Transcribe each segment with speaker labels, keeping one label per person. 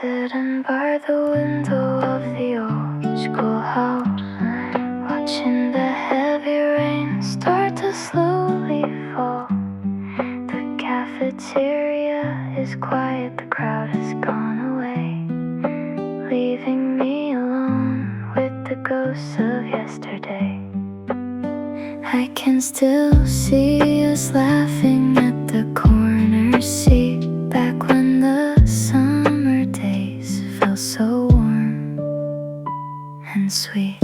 Speaker 1: Sitting by the window of the old schoolhouse, watching the heavy rain start to slowly fall. The cafeteria is quiet, the crowd has gone away, leaving me alone with the ghosts of yesterday. I can still see us laughing at the corner seat, back when the summer days felt so warm and sweet.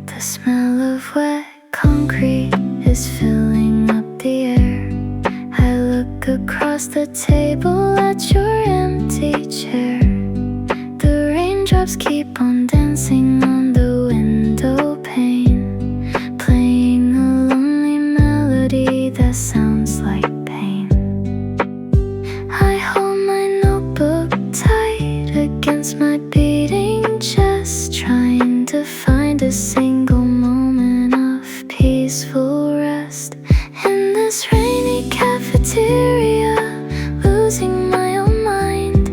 Speaker 1: The smell of wet concrete is filling up the air. I look across the table at your empty chair. The raindrops keep on dancing on the window pane, playing a lonely melody that sounds like pain. I hold my notebook tight against my beating chest, trying to find a single moment of peaceful rest. In this rainy cafeteria, losing my own mind,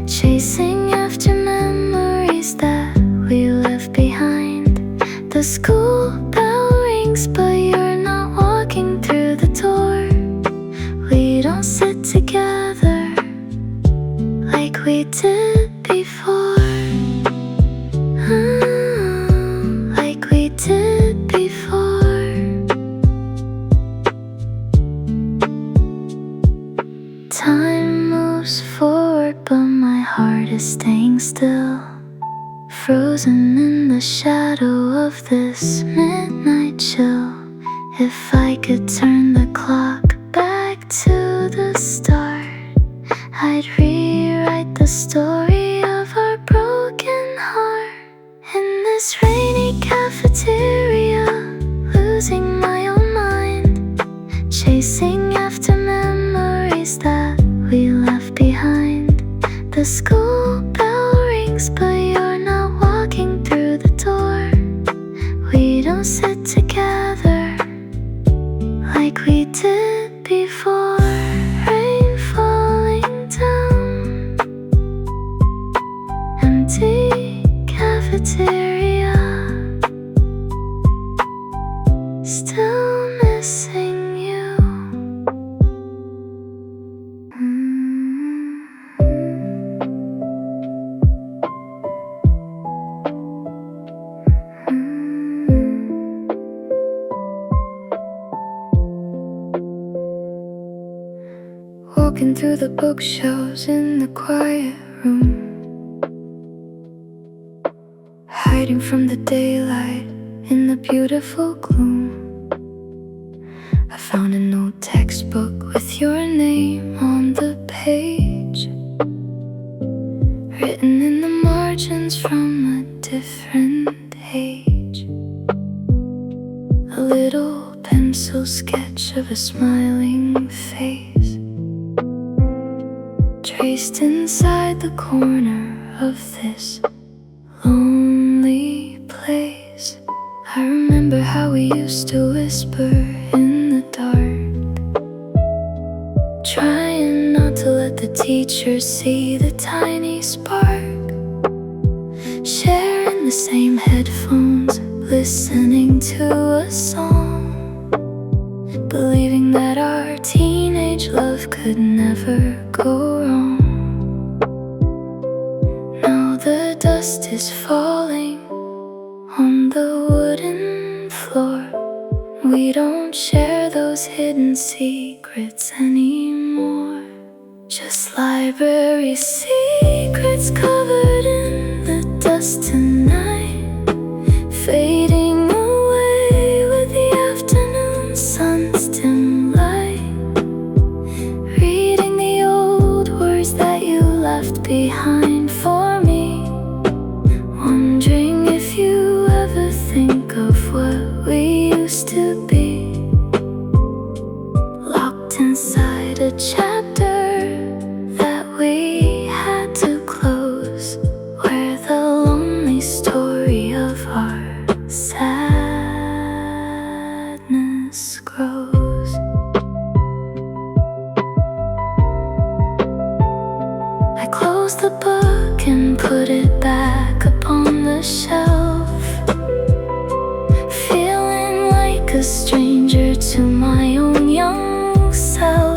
Speaker 1: chasing after memories that we left behind. The school bell rings, but you're not walking through the door. We don't sit together like we did before. Like we did before. Time moves forward, but my heart is staying still, frozen in the shadow of this midnight chill. If I could turn the clock back to the start, I'd rewrite the story of our broken heart. In this rainy cafeteria, losing my own mind, chasing after memories that we left behind. The school bell rings, but you're not walking through the door. We don't sit together like we did before. Rain falling down, empty cafeteria, still missing you. Walking through the bookshelves in the quiet room, hiding from the daylight in the beautiful gloom. I found an old textbook with your name on the page, written in the margins from a different age. A little pencil sketch of a smiling face, traced inside the corner of this lonely place. I remember how we used to whisper in the dark, trying not to let the teacher see the tiny spark. Sharing the same headphones, listening to a song, believing that our teenage love could never go wrong. Now the dust is falling on the wooden floor. We don't share those hidden secrets anymore. Just library secrets covered in the dust tonight, fading away with the afternoon sun's dim light. Reading the old words that you left behind for me, wondering if you ever think of what we used to be. Locked inside a chapter that we had to close, where the lonely story of our sadness grows. I closed the book and put it back upon the shelf, feeling like a stranger to my own young self.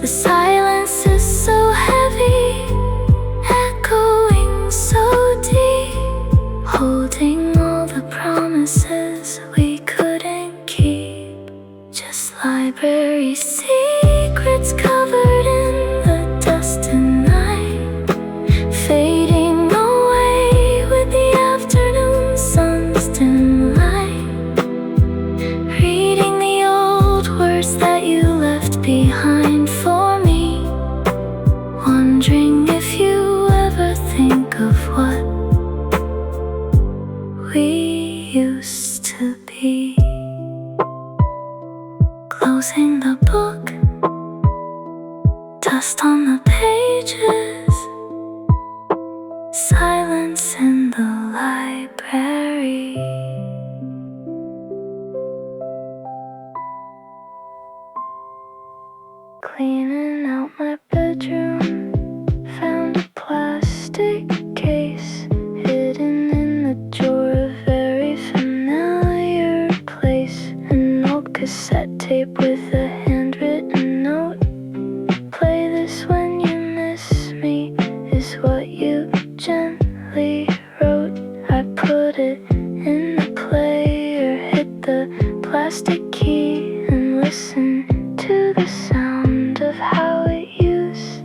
Speaker 1: The silence is so heavy, echoing so deep, holding all the promises we couldn't keep. Just library secrets covered in the dust and night, fading away with the afternoon sun's dim light. Reading the old words that you left behind for me, wondering if you ever think of what we used to be. Closing the book, dust on the pages, silence in the library. Cleaning out my bedroom, found a plastic case hidden in the drawer, a very familiar place. An old cassette tape with a handwritten note. Play this when you miss me, is what you gently wrote. I put it in the player, hit the plastic key, and listened to the sound of how it used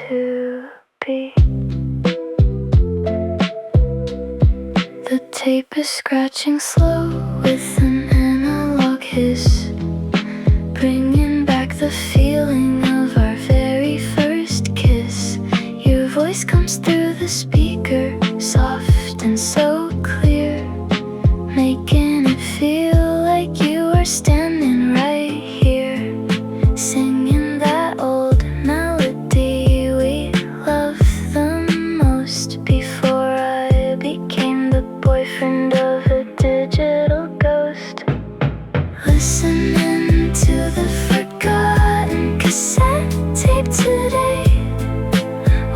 Speaker 1: to be. The tape is scratching slow with an analog hiss, bringing back the feeling of our very first kiss. Your voice comes through the speaker, soft and so clear, making it feel like you are standing right here, singing that old melody we loved the most before I became the boyfriend of a digital ghost. Listening to the forgotten cassette tape today,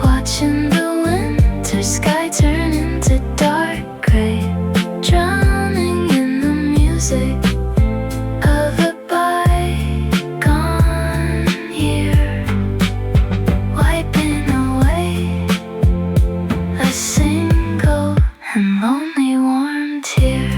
Speaker 1: watching the winter sky turn into dark gray, drowning in the music of a bygone year, wiping away a single and lonely warm tear.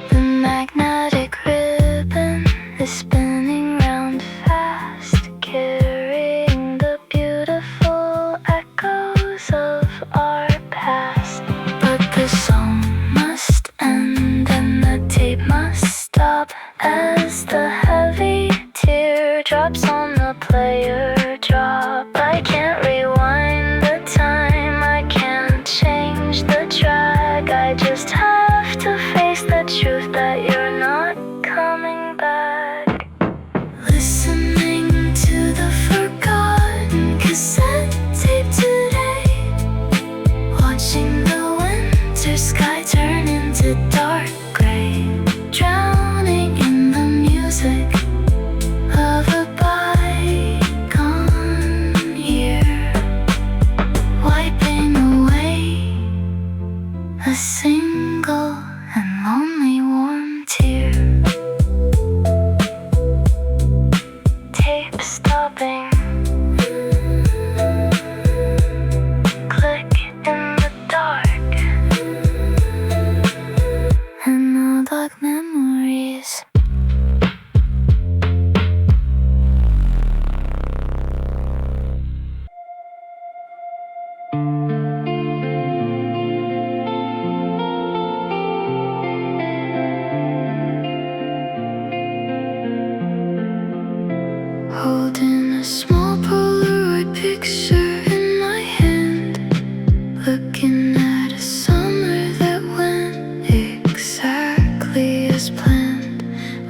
Speaker 1: The magnetic ribbon is spinning round fast, carrying the beautiful echoes of our past. But the song must end and the tape must stop as the heavy teardrops on the player drop. I can't rewind the time, I can't change the track. I just have to face the truth that you're not coming back. Listening to the forgotten cassette tape today, watching the winter sky turn into dark gray, drowning in the music of a bygone year, wiping away a single and lonely warm tear. Tape stopping, click in the dark, and all dark memories. Holding a small Polaroid picture in my hand, looking at a summer that went exactly as planned.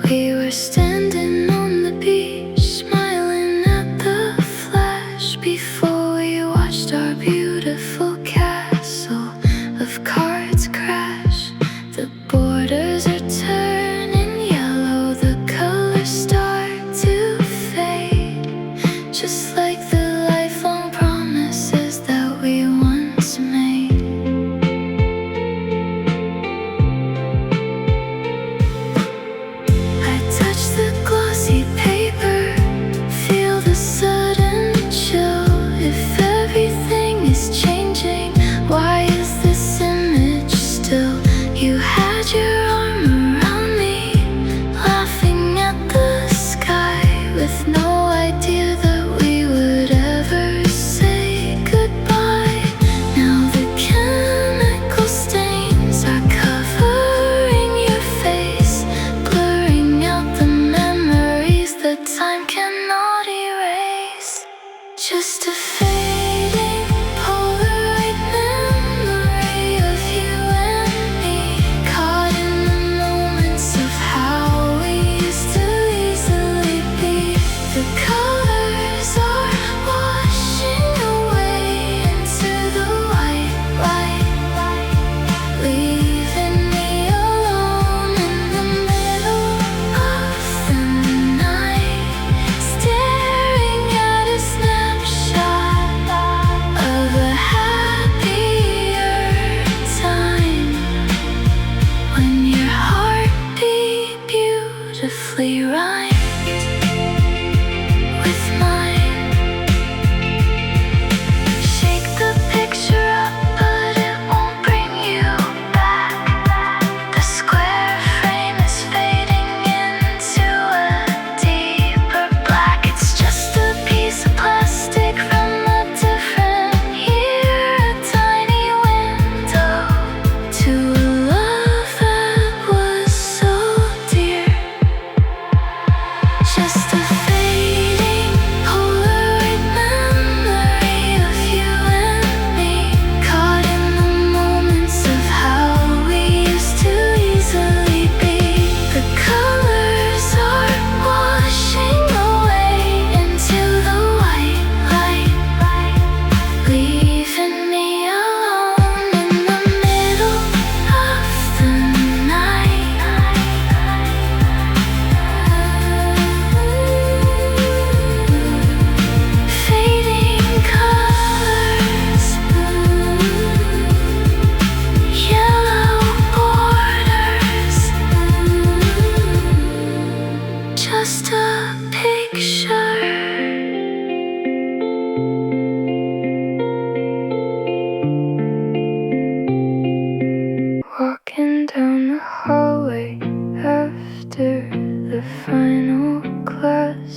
Speaker 1: We were standing on the beach, smiling at the flash, before we watched our beautiful castle of cards crash. The borders are turning yellow, the colors start to fade.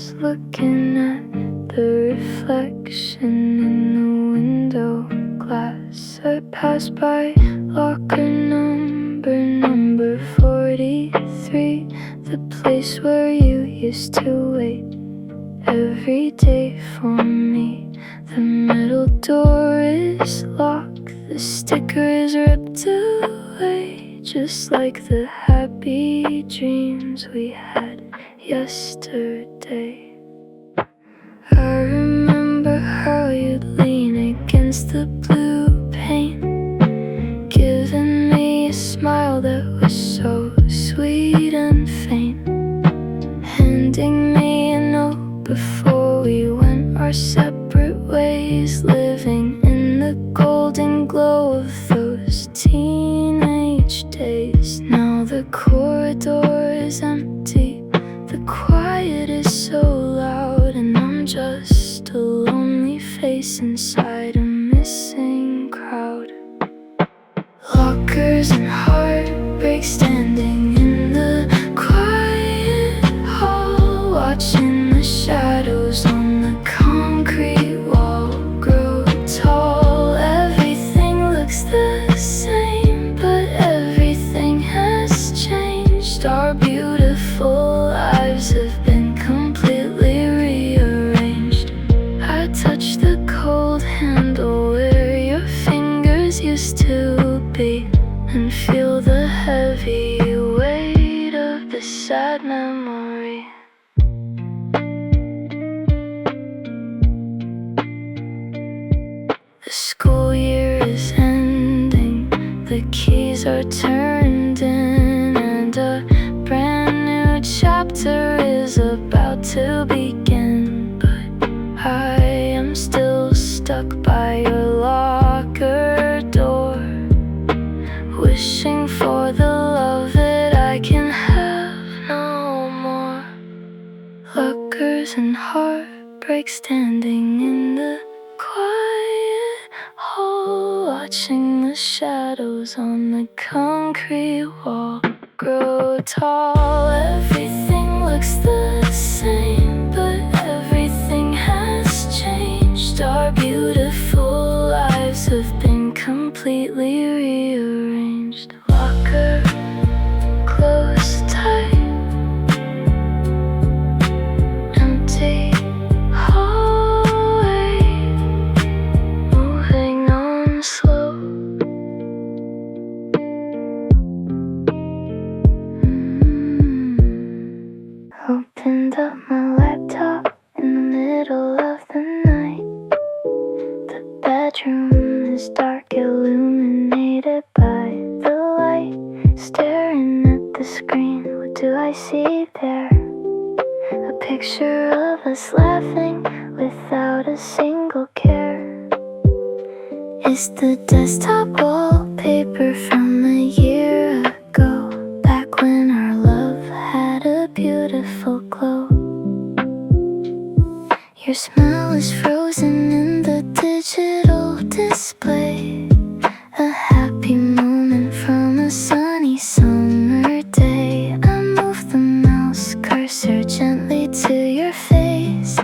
Speaker 1: was looking at the reflection in the window glass. I passed by locker number 43, the place where you used to wait every day for me. The middle door is locked, the sticker is ripped away, just like the happy dreams we had yesterday. I remember how you'd lean against the blue paint, giving me a smile that was so sweet and faint, handing me a note before we went our separate ways, living in the golden glow of those teenage days. Now the corridor is empty, the quiet is so loud, and I'm just a lonely face inside a missing crowd. Lockers and heartbreak standing in the quiet hall, watching the shadows on the concrete wall grow tall. Everything looks the same, but everything has changed. Our beautiful lives have been completely rearranged. I touch the cold handle where your fingers used to be, and feel the heavy weight of the sad memory. The school year is ending, the keys are turned in, and a brand new chapter is about to begin. But I am still stuck by your locker door, wishing for the love that I can have no more. Lockers and heartbreak standing in the quiet hall, watching the shadows on the concrete wall grow tall. Everything looks the same, but everything has changed. Our beautiful lives have been completely rearranged. Locker closed tight, empty hallway, moving on slow. Opened up my laptop in the middle of the night. The bedroom is dark, illuminated by the light. Staring at the screen, what do I see there? A picture of us laughing without a single care. It's the desktop wallpaper from a year ago, back when our love had a beautiful glow. Your smile is frozen in the digital display, a happy moment from a sunny summer day. I move the mouse cursor gently to your face,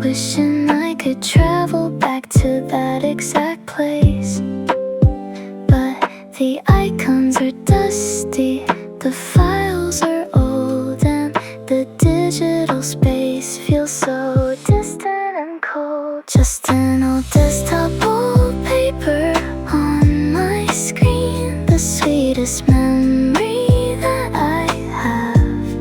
Speaker 1: wishing I could travel back to that exact place. But the icons are dusty, the files are old, and the digital space feels so distant and cold. Just an old desktop wallpaper on my screen, the sweetest memory that I have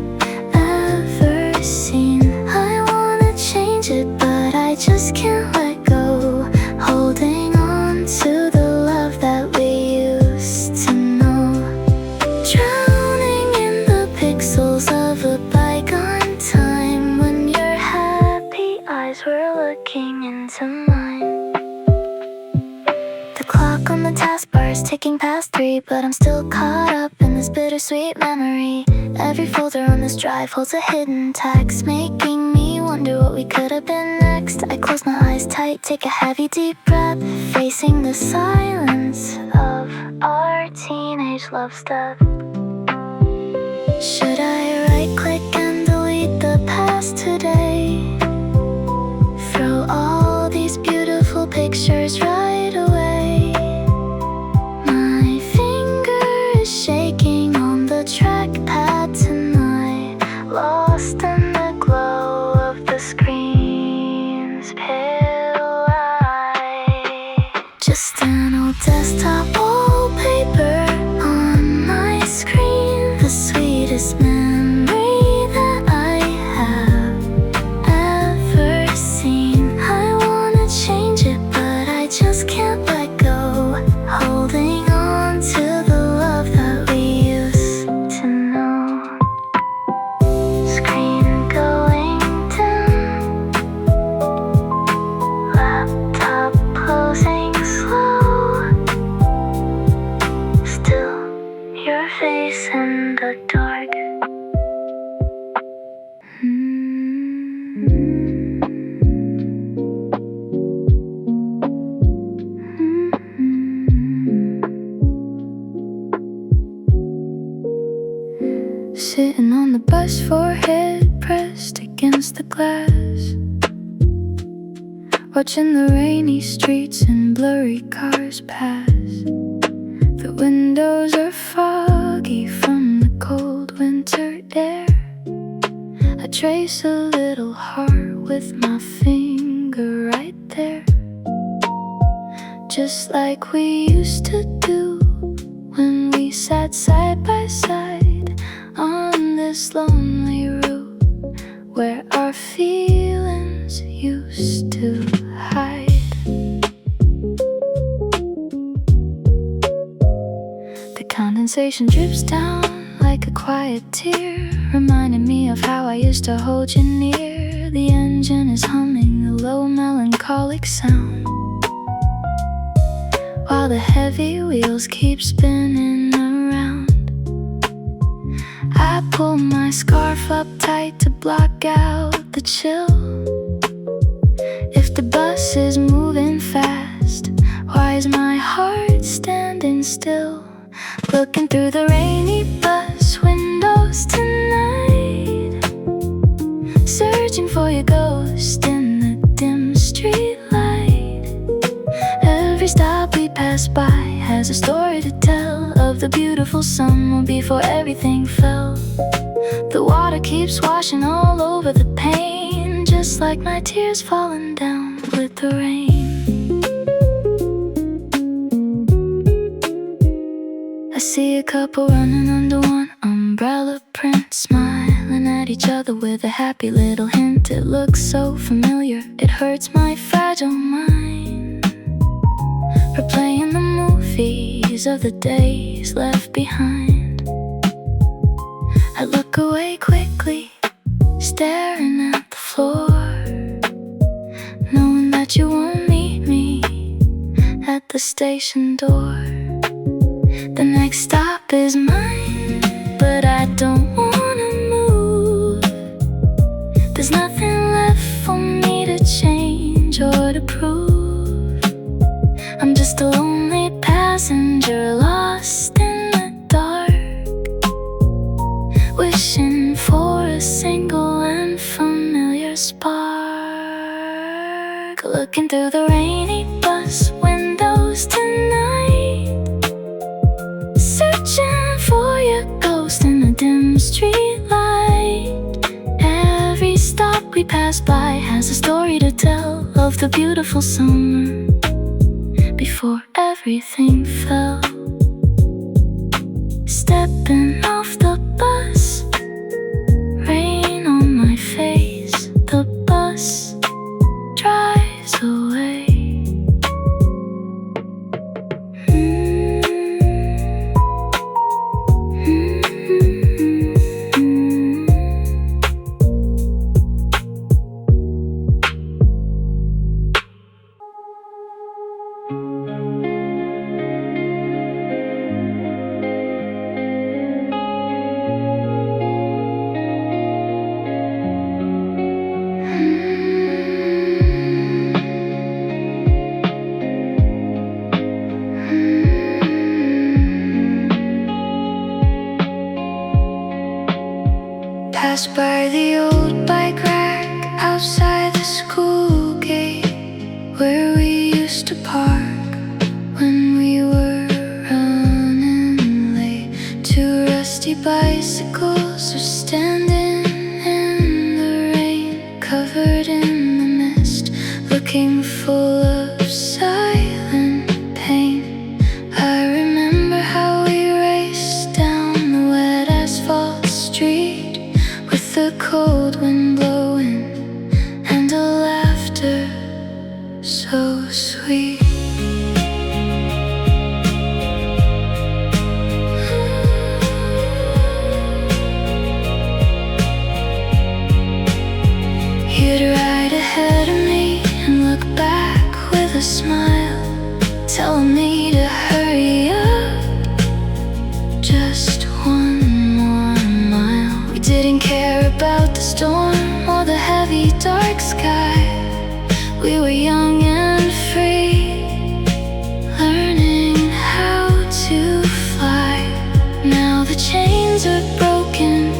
Speaker 1: ever seen. I wanna change it, but I just can't let go, holding on to the love that we used to know. Drowning in the pixels of a bygone time, when your happy eyes were looking into mine. The clock on the taskbar is ticking past 3, but I'm still caught up in this bittersweet memory. Every folder on this drive holds a hidden text, making me wonder what we could have been next. I close my eyes tight, take a heavy deep breath, facing the silence of our teenage love stuff. Should I right click and delete the past today? pictures right away. My finger is shaking on the trackpad tonight, lost in the glow of the screen's pale light. Just an old desktop wallpaper on my screen, the sweetest memory that I have ever seen. I wanna change it, but I just can't let go, holding on to the love that we used to know. Screen going dim, laptop closing slow, still your face in the dark. Sitting on the bus, forehead pressed against the glass, watching the rainy streets and blurry cars pass. The windows are foggy from the cold winter air. I trace a little heart with my finger right there, just like we used to do when we sat side by side on this lonely route where our feelings used to hide. The condensation drips down like a quiet tear, reminding me of how I used to hold you near. The engine is humming a low melancholic sound, while the heavy wheels keep spinning around. I pull my scarf up tight to block out the chill. If the bus is moving fast, why is my heart standing still? Looking through the rainy bus windows tonight, searching for your ghost in the dim street light. Every stop we pass by has a story to tell of the beautiful summer before everything fell. The water keeps washing all over the pane, just like my tears falling down with the rain. I see a couple running under one umbrella print, smiling at each other with a happy little hint. It looks so familiar, it hurts my fragile mind, replaying the movies of the days left behind. I look away quickly, staring at the floor, knowing that you won't meet me at the station door. The next stop is mine, but I don't wanna move. There's nothing left for me to change or to prove. I'm just a lonely passenger lost in the dark, wishing for a single and familiar spark. Looking through the rainy bus windows tonight, searching for your ghost in the dim street light. Every stop we pass by has a story to tell of the beautiful summer before everything fell. Stepping off the bus, rain on my face, the bus drives away. Pass by the old bike rack outside the school gate, where we used to looking full of silent pain. I remember how we raced down the wet asphalt street, with the cold wind blowing and a laughter so sweet. You'd ride ahead of me and look back with a smile, telling me to hurry up, just one more mile. We didn't care about the storm or the heavy dark sky. We were young and free, learning how to fly. Now the chains are broken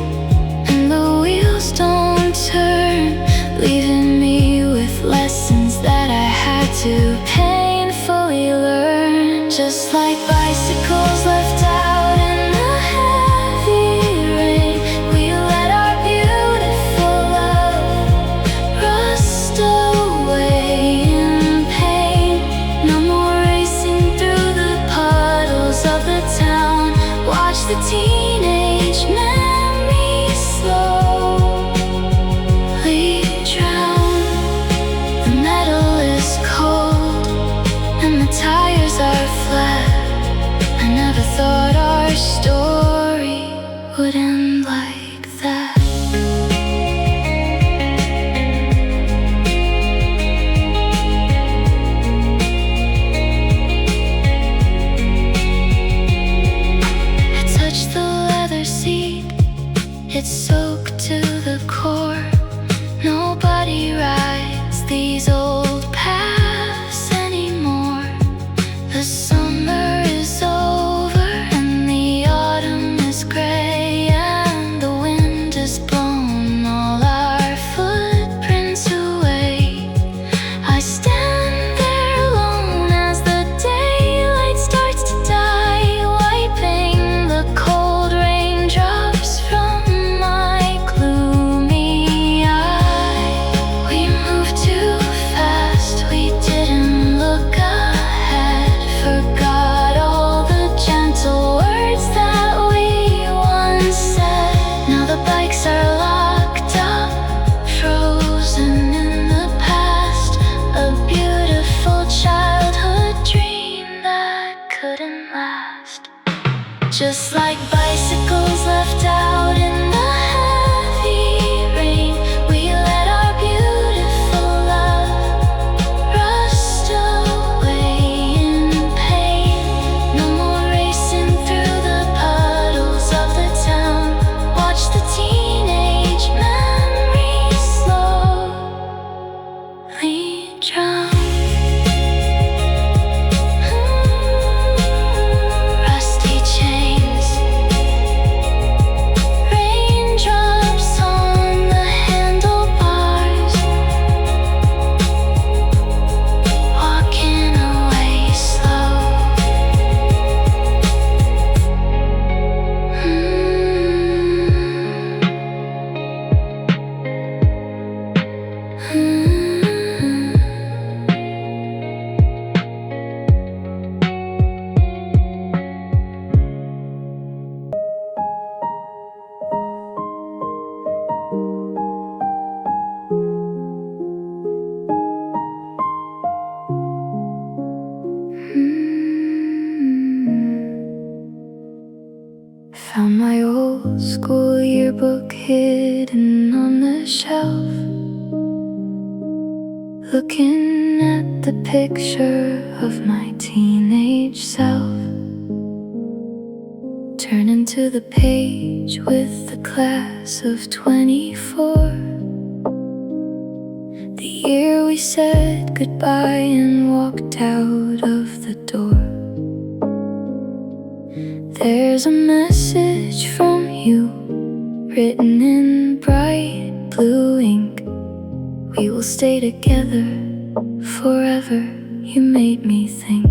Speaker 1: and the wheels don't turn, leaving me with lessons that I had to painfully learn. Just like bicycles left out in the heavy rain, we let our beautiful love rust away in pain. No more racing through the puddles of the town. Watch the teenage memories slowly drown. The metal is cold and the tires are flat. I never thought our story would end like that. I touched the leather seat, it's soaked to the core. Nobody rides these old paths anymore. The summer is over and the autumn is gray, and the wind has blown all our footprints away. I stand there alone as the daylight starts to die, wiping the cold raindrops from my gloomy eye. We moved too fast, we didn't look ahead, forgot all the gentle words that we once said. Now the bikes are locked up, frozen in the past, a beautiful childhood dream that couldn't last. Just like bicycles left out in the heavy rain, we let our beautiful love rust away in pain. No more racing through the puddles of the town. Watch the teenage memories slowly drown. Rusty chains, raindrops on the handlebars, walking away slow. Found my old school yearbook hidden on the shelf, looking at the picture of my teenage self. Turning to the page with the class of 24, the year we said goodbye and walked out of the door. There's a message from you, written in bright blue ink. We will stay together forever, you made me think.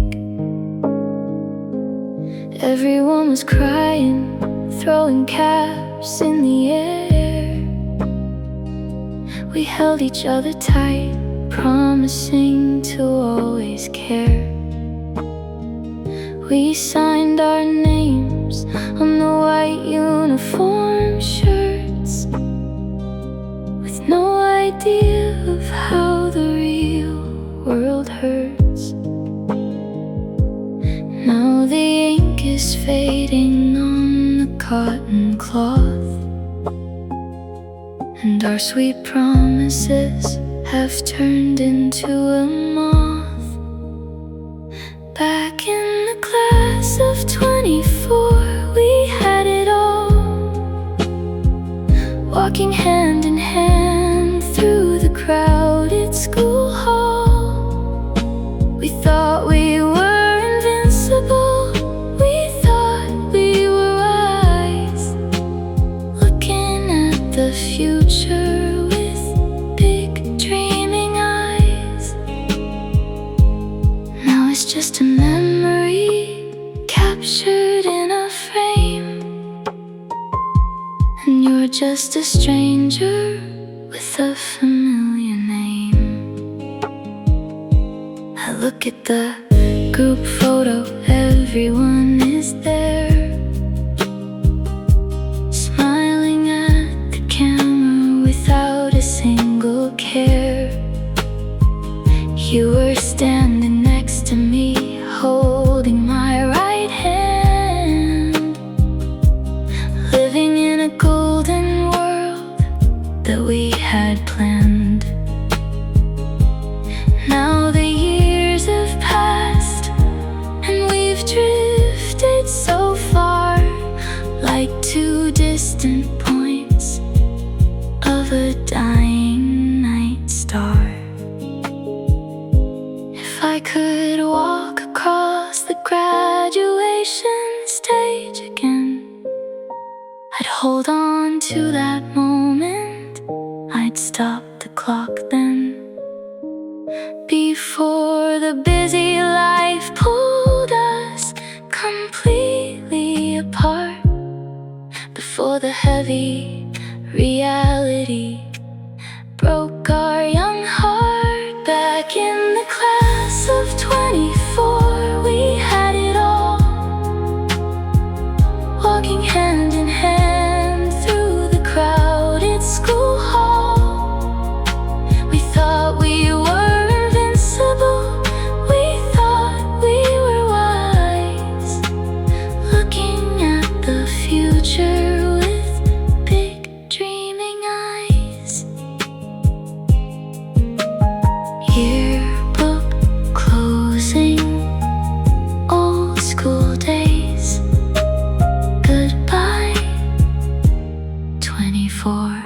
Speaker 1: Everyone was crying, throwing caps in the air. We held each other tight, promising to always care. We signed our names on the white uniform shirts, with no idea of how the real world hurts. Now the ink is fading on the cotton cloth, and our sweet promises have turned into a moth. Back in the class of 24, we had it all, walking hand in hand through the crowded school hall. We thought we were invincible, we thought we were wise, looking at the future with big dreaming eyes. Now it's just a memory captured in a frame, and you're just a stranger with a familiar name. I look at the group photo, everyone is there, smiling at the camera without a single care. You were standing next to me, holding my right hand, living in a golden world that we had planned. Now the years have passed, and we've drifted so far, like two distant points of a dying night star. If I could walk across the graduation stage again, I'd hold on to that moment, I'd stop the clock then. Before the busy life pulled us completely apart, before the heavy reality broke our young heart. Back in the class of 24, we had it all, walking hand in hand through the crowded school hall. We thought we were invincible, we thought we were wise, looking at the future with big dreaming eyes. Yearbook closing, old school days, goodbye 24.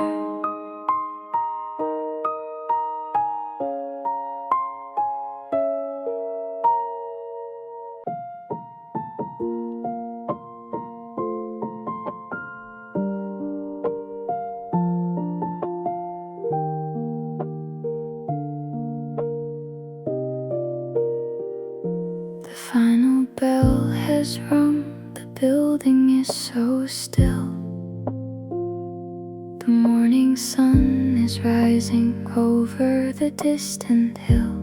Speaker 1: The final bell has rung, the building is so still. The morning sun is rising over the distant hill.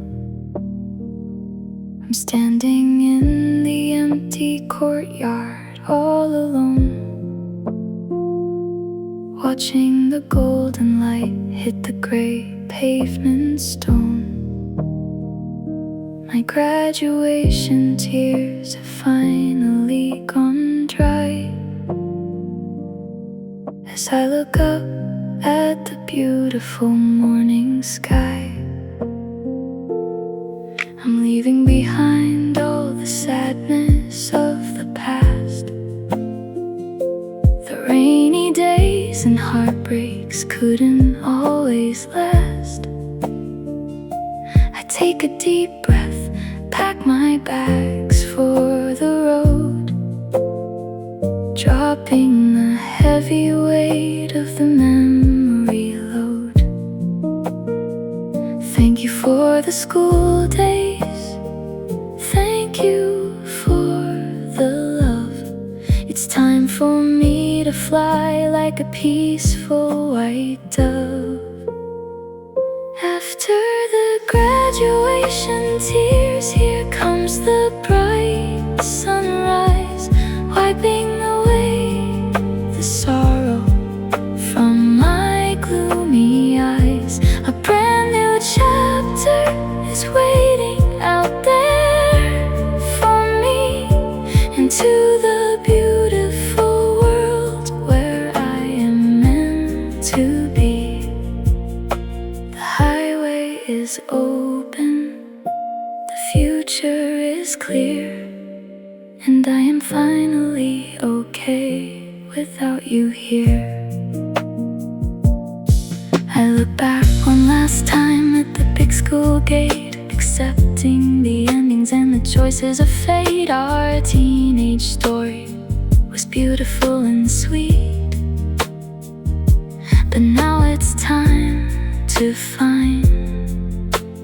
Speaker 1: I'm standing in the empty courtyard all alone, watching the golden light hit the gray pavement stone. My graduation tears have finally gone dry, as I look up at the beautiful morning sky. I'm leaving behind all the sadness of the past, the rainy days and heartbreaks couldn't always last. I take a deep breath, pack my bags for the road, dropping the heavy weight of the memory load. Thank you for the school days, thank you for the love. It's time for me to fly like a peaceful white dove. After the graduation tears, here comes the bright sunrise, wiping away the sorrow from my gloomy eyes. A brand new chapter is waiting out there for me, into the beautiful world where I am meant to be. The highway is open, the future is clear, and I am finally okay without you here. I look back one last time at the big school gate, accepting the endings and the choices of fate. Our teenage story was beautiful and sweet, but now it's time to find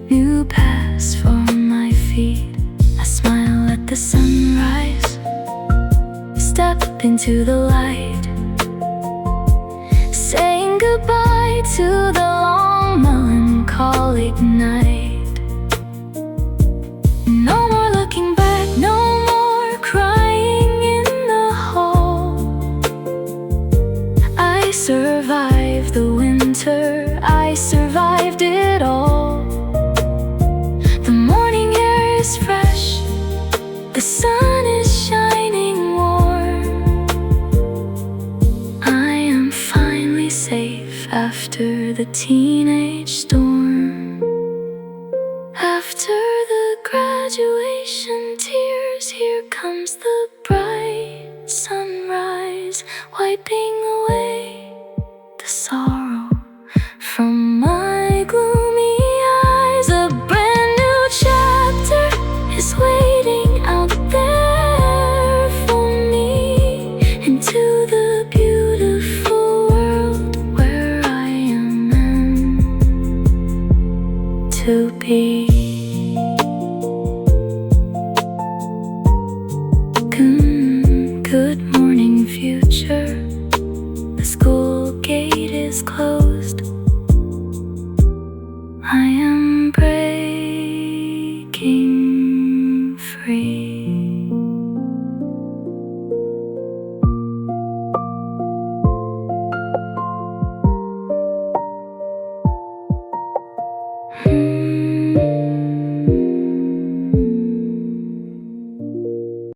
Speaker 1: new paths for my feet. I smile at the sunrise, step into the light, saying goodbye to the long melancholic night. No more looking back, no more crying in the hall. I survived the winter, I survived it all. The morning air is fresh, the sun is shining warm. I am finally safe after the teenage storm. After the graduation tears, here comes the bright sunrise, wiping away the sorrow from my gloomy eyes. A brand new chapter is waiting out there for me, into the beautiful world where I am meant to be. Good morning, future. The school gate is closed. I am breaking